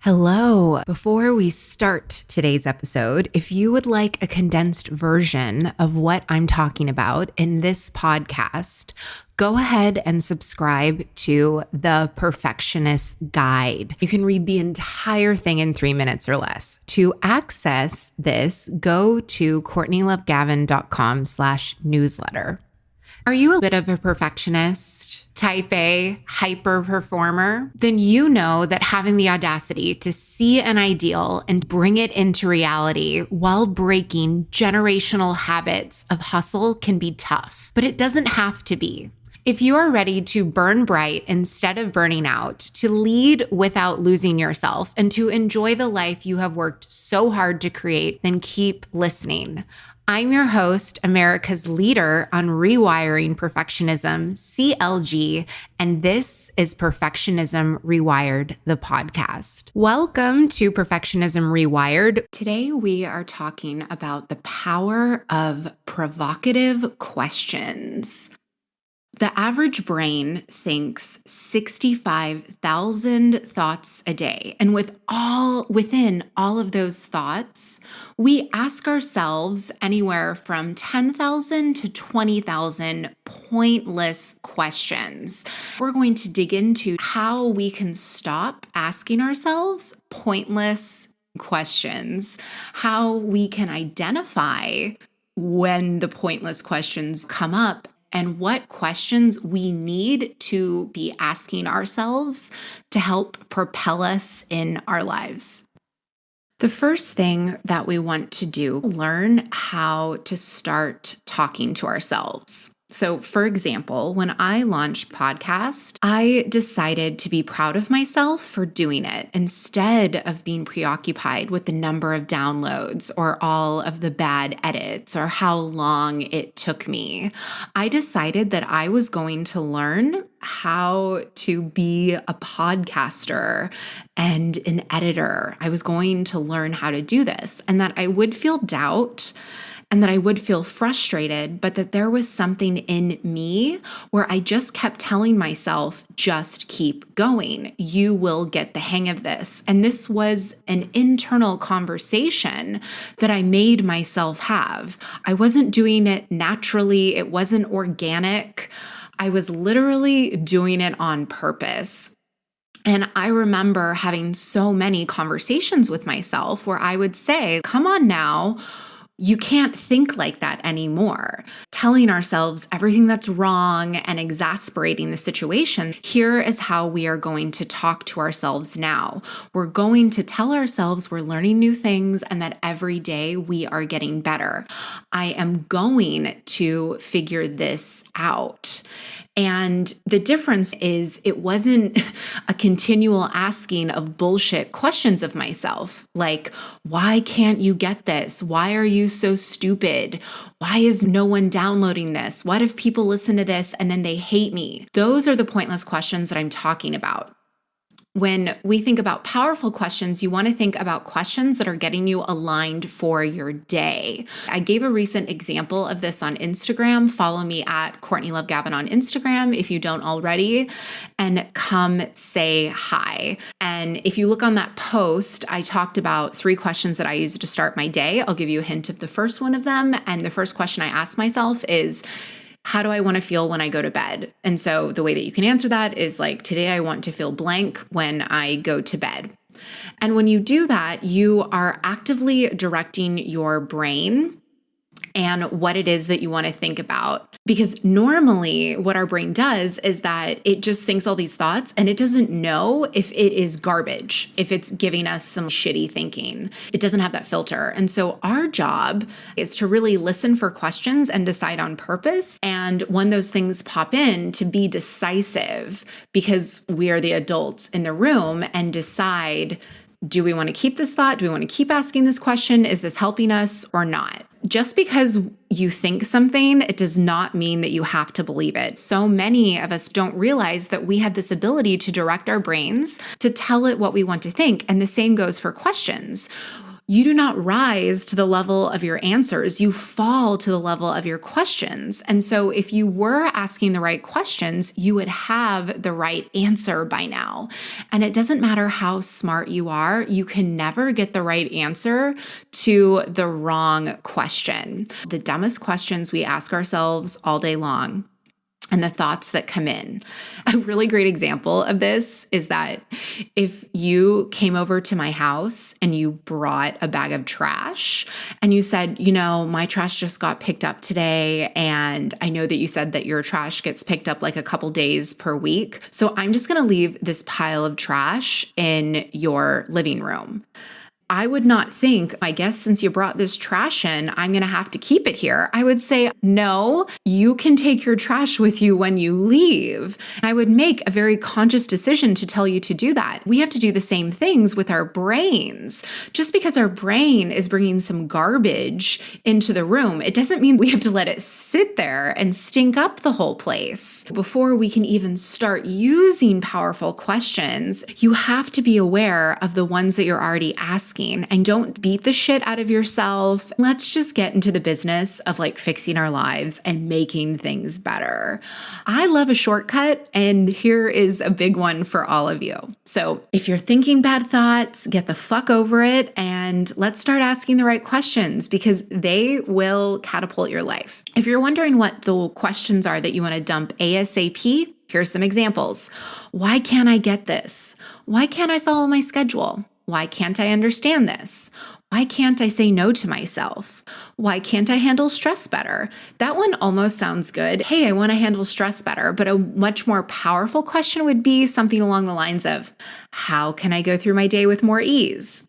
Hello. Before we start today's episode, if you would like a condensed version of what I'm talking about in this podcast, go ahead and subscribe to The Perfectionist Guide. You can read the entire thing in 3 minutes or less. To access this, go to CourtneyLoveGavin.com/newsletter. Are you a bit of a perfectionist, type A, hyper performer? Then you know that having the audacity to see an ideal and bring it into reality while breaking generational habits of hustle can be tough, but it doesn't have to be. If you are ready to burn bright instead of burning out, to lead without losing yourself, and to enjoy the life you have worked so hard to create, then keep listening. I'm your host, America's leader on rewiring perfectionism, CLG, and this is Perfectionism Rewired, the podcast. Welcome to Perfectionism Rewired. Today we are talking about the power of provocative questions. The average brain thinks 65,000 thoughts a day. And within all of those thoughts, we ask ourselves anywhere from 10,000 to 20,000 pointless questions. We're going to dig into how we can stop asking ourselves pointless questions, how we can identify when the pointless questions come up, and what questions we need to be asking ourselves to help propel us in our lives. The first thing that we want to do, learn how to start talking to ourselves. So, for example, when I launched podcast, I decided to be proud of myself for doing it instead of being preoccupied with the number of downloads or all of the bad edits or how long it took me. I decided that I was going to learn how to be a podcaster and an editor. I was going to learn how to do this, and that I would feel doubt and that I would feel frustrated, but that there was something in me where I just kept telling myself, just keep going. You will get the hang of this. And this was an internal conversation that I made myself have. I wasn't doing it naturally. It wasn't organic. I was literally doing it on purpose. And I remember having so many conversations with myself where I would say, come on now, you can't think like that anymore. Telling ourselves everything that's wrong and exasperating the situation. Here is how we are going to talk to ourselves now. We're going to tell ourselves we're learning new things and that every day we are getting better. I am going to figure this out. And the difference is it wasn't a continual asking of bullshit questions of myself, like, why can't you get this? Why are you so stupid? Why is no one downloading this? What if people listen to this and then they hate me? Those are the pointless questions that I'm talking about. When we think about powerful questions, you want to think about questions that are getting you aligned for your day. I gave a recent example of this on Instagram. Follow me at Courtney Love Gavin on Instagram if you don't already, and come say hi. And if you look on that post, I talked about 3 questions that I use to start my day. I'll give you a hint of the first one of them. And the first question I ask myself is, how do I want to feel when I go to bed? And so the way that you can answer that is like, today I want to feel blank when I go to bed. And when you do that, you are actively directing your brain and what it is that you want to think about. Because normally what our brain does is that it just thinks all these thoughts and it doesn't know if it is garbage, if it's giving us some shitty thinking. It doesn't have that filter. And so our job is to really listen for questions and decide on purpose. And when those things pop in, to be decisive, because we are the adults in the room, and decide, do we want to keep this thought? Do we want to keep asking this question? Is this helping us or not? Just because you think something, it does not mean that you have to believe it. So many of us don't realize that we have this ability to direct our brains to tell it what we want to think. And the same goes for questions. You do not rise to the level of your answers. You fall to the level of your questions. And so if you were asking the right questions, you would have the right answer by now. And it doesn't matter how smart you are, you can never get the right answer to the wrong question. The dumbest questions we ask ourselves all day long and the thoughts that come in. A really great example of this is that if you came over to my house and you brought a bag of trash and you said, my trash just got picked up today, and I know that you said that your trash gets picked up like a couple days per week, so I'm just going to leave this pile of trash in your living room. I would not think, I guess since you brought this trash in, I'm going to have to keep it here. I would say, no, you can take your trash with you when you leave. And I would make a very conscious decision to tell you to do that. We have to do the same things with our brains. Just because our brain is bringing some garbage into the room, it doesn't mean we have to let it sit there and stink up the whole place. Before we can even start using powerful questions, you have to be aware of the ones that you're already asking. And don't beat the shit out of yourself. Let's just get into the business of fixing our lives and making things better. I love a shortcut, and here is a big one for all of you. So if you're thinking bad thoughts, get the fuck over it and let's start asking the right questions, because they will catapult your life. If you're wondering what the questions are that you want to dump ASAP, here's some examples. Why can't I get this? Why can't I follow my schedule? Why can't I understand this? Why can't I say no to myself? Why can't I handle stress better? That one almost sounds good. Hey, I want to handle stress better. But a much more powerful question would be something along the lines of, how can I go through my day with more ease?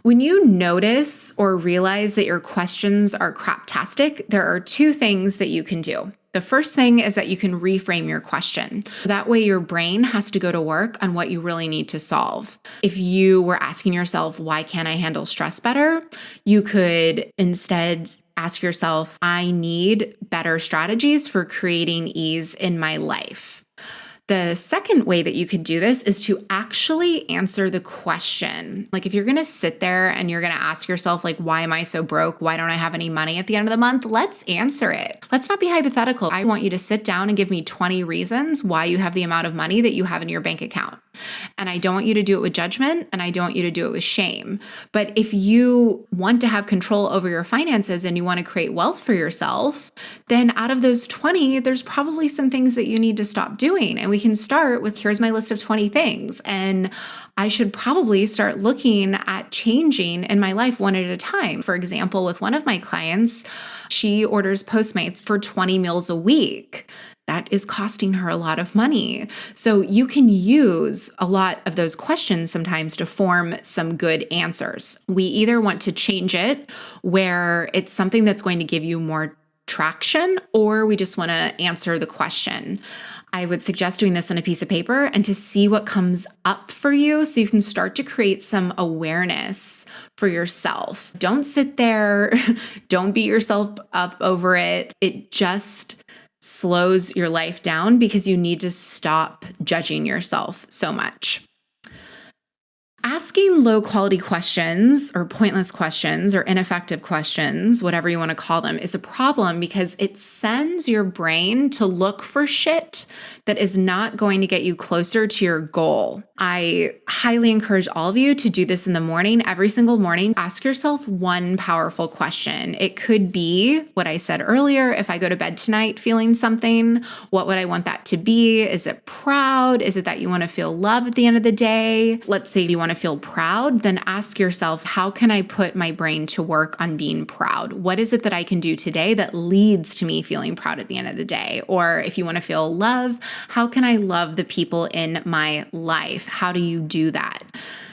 When you notice or realize that your questions are craptastic, there are two things that you can do. The first thing is that you can reframe your question. That way your brain has to go to work on what you really need to solve. If you were asking yourself, why can't I handle stress better? You could instead ask yourself, I need better strategies for creating ease in my life. The second way that you could do this is to actually answer the question. If you're going to sit there and you're going to ask yourself, why am I so broke? Why don't I have any money at the end of the month? Let's answer it. Let's not be hypothetical. I want you to sit down and give me 20 reasons why you have the amount of money that you have in your bank account. And I don't want you to do it with judgment, and I don't want you to do it with shame. But if you want to have control over your finances and you want to create wealth for yourself, then out of those 20, there's probably some things that you need to stop doing. And we can start with, here's my list of 20 things. And I should probably start looking at changing in my life one at a time. For example, with one of my clients, she orders Postmates for 20 meals a week. That is costing her a lot of money. So you can use a lot of those questions sometimes to form some good answers. We either want to change it where it's something that's going to give you more traction, or we just want to answer the question. I would suggest doing this on a piece of paper and to see what comes up for you so you can start to create some awareness for yourself. Don't sit there. Don't beat yourself up over it. It just slows your life down because you need to stop judging yourself so much. Asking low quality questions or pointless questions or ineffective questions, whatever you want to call them, is a problem because it sends your brain to look for shit that is not going to get you closer to your goal. I highly encourage all of you to do this in the morning, every single morning. Ask yourself one powerful question. It could be what I said earlier. If I go to bed tonight feeling something, what would I want that to be? Is it proud? Is it that you want to feel love at the end of the day? Let's say you want to feel proud, then ask yourself, how can I put my brain to work on being proud? What is it that I can do today that leads to me feeling proud at the end of the day? Or if you want to feel love, how can I love the people in my life? How do you do that?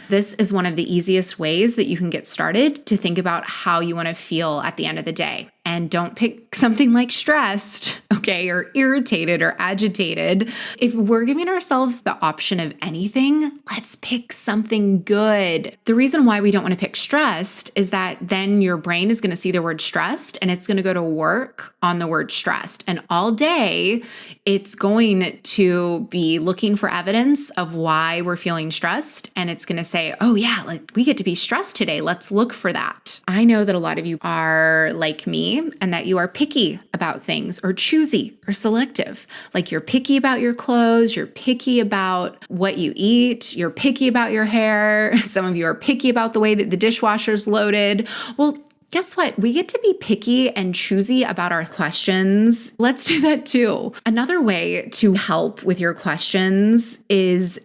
This is one of the easiest ways that you can get started to think about how you want to feel at the end of the day. and don't pick something like stressed, okay, or irritated or agitated. If we're giving ourselves the option of anything, let's pick something good. The reason why we don't want to pick stressed is that then your brain is going to see the word stressed and it's going to go to work on the word stressed. And all day, it's going to be looking for evidence of why we're feeling stressed. And it's going to say, oh yeah, like we get to be stressed today. Let's look for that. I know that a lot of you are like me and that you are picky about things or choosy or selective. Like you're picky about your clothes, you're picky about what you eat, you're picky about your hair. Some of you are picky about the way that the dishwasher's loaded. Well, guess what? We get to be picky and choosy about our questions. Let's do that too. Another way to help with your questions is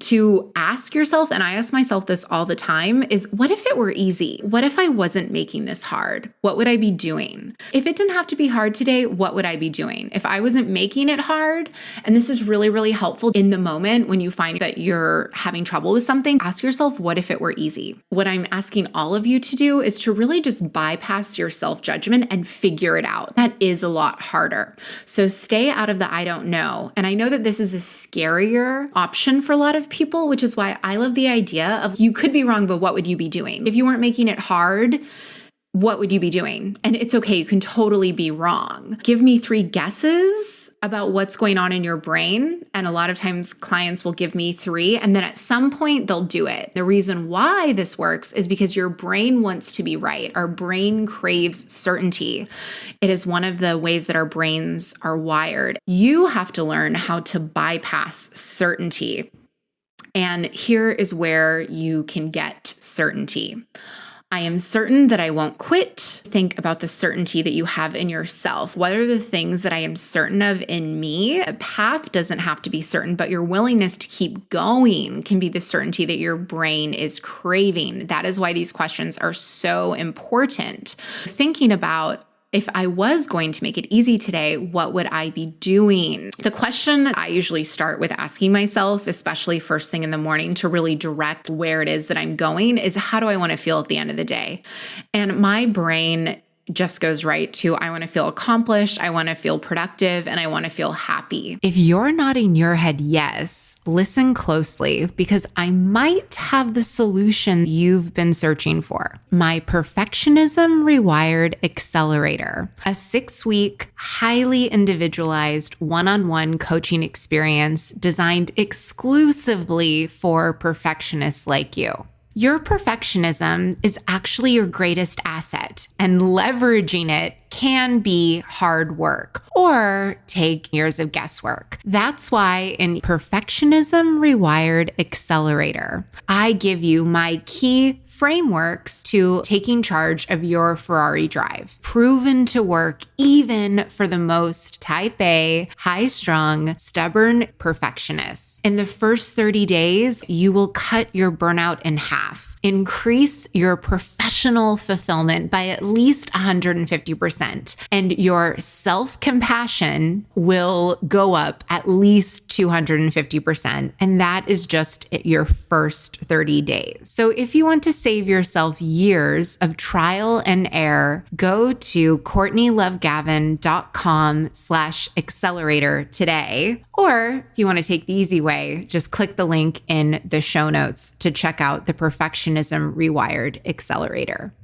to ask yourself, and I ask myself this all the time, is what if it were easy? What if I wasn't making this hard? What would I be doing? If it didn't have to be hard today, what would I be doing? If I wasn't making it hard, and this is really, really helpful in the moment when you find that you're having trouble with something, ask yourself, what if it were easy? What I'm asking all of you to do is to really just bypass your self-judgment and figure it out. That is a lot harder. So stay out of the I don't know. And I know that this is a scarier option for a lot of people, which is why I love the idea of you could be wrong, but what would you be doing? If you weren't making it hard, what would you be doing? And it's okay, you can totally be wrong. Give me 3 guesses about what's going on in your brain. And a lot of times clients will give me 3, and then at some point they'll do it. The reason why this works is because your brain wants to be right. Our brain craves certainty. It is one of the ways that our brains are wired. You have to learn how to bypass certainty. And here is where you can get certainty. I am certain that I won't quit. Think about the certainty that you have in yourself. What are the things that I am certain of in me? A path doesn't have to be certain, but your willingness to keep going can be the certainty that your brain is craving. That is why these questions are so important. Thinking about, if I was going to make it easy today, what would I be doing? The question I usually start with asking myself, especially first thing in the morning to really direct where it is that I'm going, is how do I want to feel at the end of the day? And my brain just goes right to, I want to feel accomplished, I want to feel productive, and I want to feel happy. If you're nodding your head yes, listen closely because I might have the solution you've been searching for. My Perfectionism Rewired Accelerator, a 6-week, highly individualized one-on-one coaching experience designed exclusively for perfectionists like you. Your perfectionism is actually your greatest asset, and leveraging it can be hard work or take years of guesswork. That's why in Perfectionism Rewired Accelerator, I give you my key frameworks to taking charge of your Ferrari drive, proven to work even for the most type A, high-strung, stubborn perfectionists. In the first 30 days, you will cut your burnout in half. Increase your professional fulfillment by at least 150%, and your self-compassion will go up at least 250%, and that is just your first 30 days. So if you want to save yourself years of trial and error, go to CourtneyLoveGavin.com/accelerator today. Or if you want to take the easy way, just click the link in the show notes to check out the Perfectionism Rewired Accelerator.